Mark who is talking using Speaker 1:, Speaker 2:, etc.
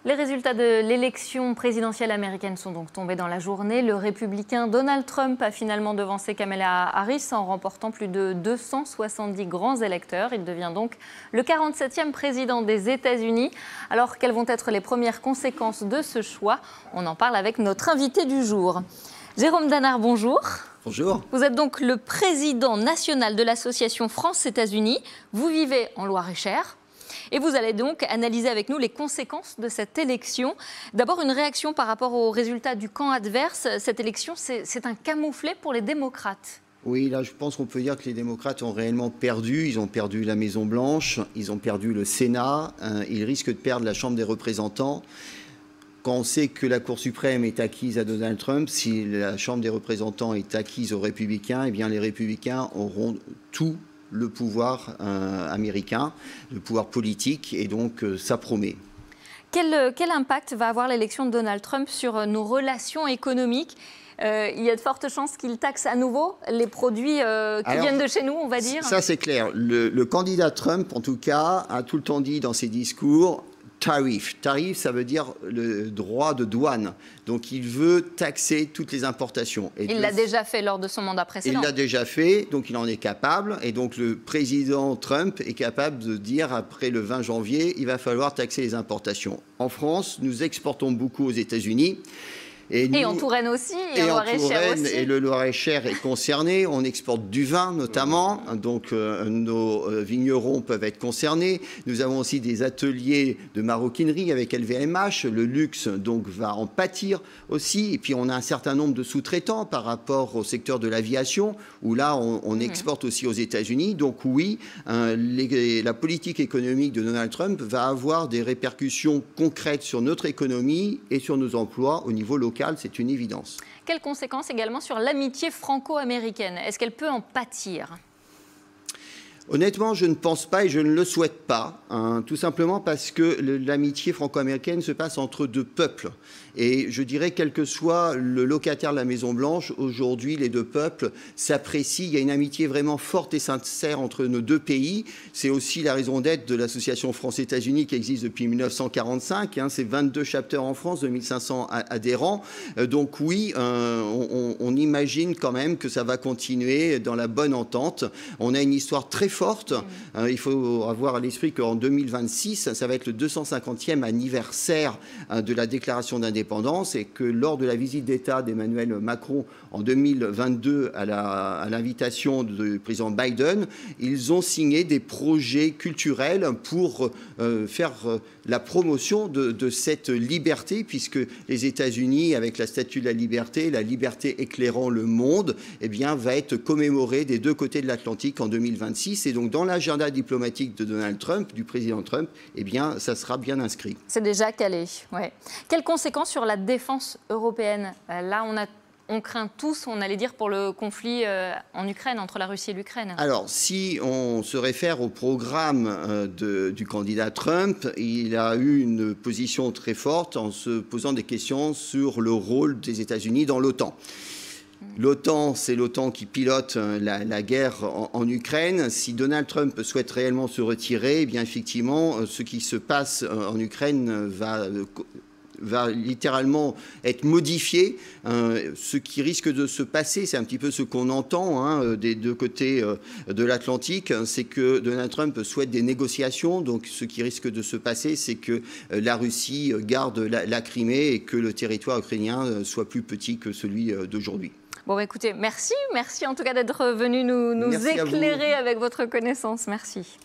Speaker 1: Les résultats de l'élection présidentielle américaine sont donc tombés dans la journée. Le républicain Donald Trump a finalement devancé Kamala Harris en remportant plus de 270 grands électeurs. Il devient donc le 47e président des États-Unis. Alors, quelles vont être les premières conséquences de ce choix? On en parle avec notre invité du jour. Jérôme Danard, bonjour.
Speaker 2: Bonjour.
Speaker 1: Vous êtes donc le président national de l'association France-États-Unis. Vous vivez en Loir-et-Cher. Et vous allez donc analyser avec nous les conséquences de cette élection. D'abord, une réaction par rapport aux résultats du camp adverse. Cette élection, c'est un camouflet pour les démocrates.
Speaker 2: Oui, là, je pense qu'on peut dire que les démocrates ont réellement perdu. Ils ont perdu la Maison-Blanche, ils ont perdu le Sénat, ils risquent de perdre la Chambre des représentants. Quand on sait que la Cour suprême est acquise à Donald Trump, si la Chambre des représentants est acquise aux républicains, eh bien les républicains auront tout le pouvoir américain, le pouvoir politique, et donc ça promet.
Speaker 1: Quel impact va avoir l'élection de Donald Trump sur nos relations économiques ? Il y a de fortes chances qu'il taxe à nouveau les produits qui viennent de chez nous, on va dire.
Speaker 2: Ça, c'est clair. Le candidat Trump, en tout cas, a tout le temps dit dans ses discours tarif. Tarif, ça veut dire le droit de douane. Donc, il veut taxer toutes les importations. Et
Speaker 1: il l'a déjà fait lors de son mandat précédent.
Speaker 2: Il l'a déjà fait, donc il en est capable. Et donc, le président Trump est capable de dire, après le 20 janvier, il va falloir taxer les importations. En France, nous exportons beaucoup aux États-Unis.
Speaker 1: Et en Touraine aussi, et en Loir-et-Cher aussi.
Speaker 2: Et le Loir-et-Cher est concerné. On exporte du vin notamment, donc nos vignerons peuvent être concernés. Nous avons aussi des ateliers de maroquinerie avec LVMH. Le luxe donc va en pâtir aussi. Et puis on a un certain nombre de sous-traitants par rapport au secteur de l'aviation, où là on exporte aussi aux États-Unis. Donc oui, la politique économique de Donald Trump va avoir des répercussions concrètes sur notre économie et sur nos emplois au niveau local. C'est une évidence.
Speaker 1: Quelles conséquences également sur l'amitié franco-américaine? Est-ce qu'elle peut en pâtir?
Speaker 2: Honnêtement, je ne pense pas et je ne le souhaite pas, tout simplement parce que l'amitié franco-américaine se passe entre deux peuples. Et je dirais, quel que soit le locataire de la Maison-Blanche, aujourd'hui, les deux peuples s'apprécient. Il y a une amitié vraiment forte et sincère entre nos deux pays. C'est aussi la raison d'être de l'association France-États-Unis qui existe depuis 1945. C'est 22 chapters en France, 2500 adhérents. Donc oui, on imagine quand même que ça va continuer dans la bonne entente. On a une histoire très forte. Il faut avoir à l'esprit qu'en 2026, ça va être le 250e anniversaire de la déclaration d'indépendance et que lors de la visite d'État d'Emmanuel Macron en 2022 à l'invitation du président Biden, ils ont signé des projets culturels pour faire la promotion de cette liberté, puisque les États-Unis, avec la Statue de la liberté éclairant le monde, eh bien, va être commémorée des deux côtés de l'Atlantique en 2026. Et donc, dans l'agenda diplomatique de Donald Trump, du président Trump, eh bien, ça sera bien inscrit.
Speaker 1: C'est déjà calé, ouais. Quelles conséquences sur la défense européenne? Là, on craint tous, on allait dire, pour le conflit en Ukraine, entre la Russie et l'Ukraine.
Speaker 2: Alors, si on se réfère au programme du candidat Trump, il a eu une position très forte en se posant des questions sur le rôle des États-Unis dans l'OTAN. L'OTAN, c'est l'OTAN qui pilote la guerre en Ukraine. Si Donald Trump souhaite réellement se retirer, eh bien effectivement, ce qui se passe en Ukraine va littéralement être modifié. Ce qui risque de se passer, c'est un petit peu ce qu'on entend des deux côtés de l'Atlantique, c'est que Donald Trump souhaite des négociations. Donc ce qui risque de se passer, c'est que la Russie garde la Crimée et que le territoire ukrainien soit plus petit que celui d'aujourd'hui.
Speaker 1: Bon, bah, écoutez, merci en tout cas d'être venu nous éclairer avec votre connaissance. Merci.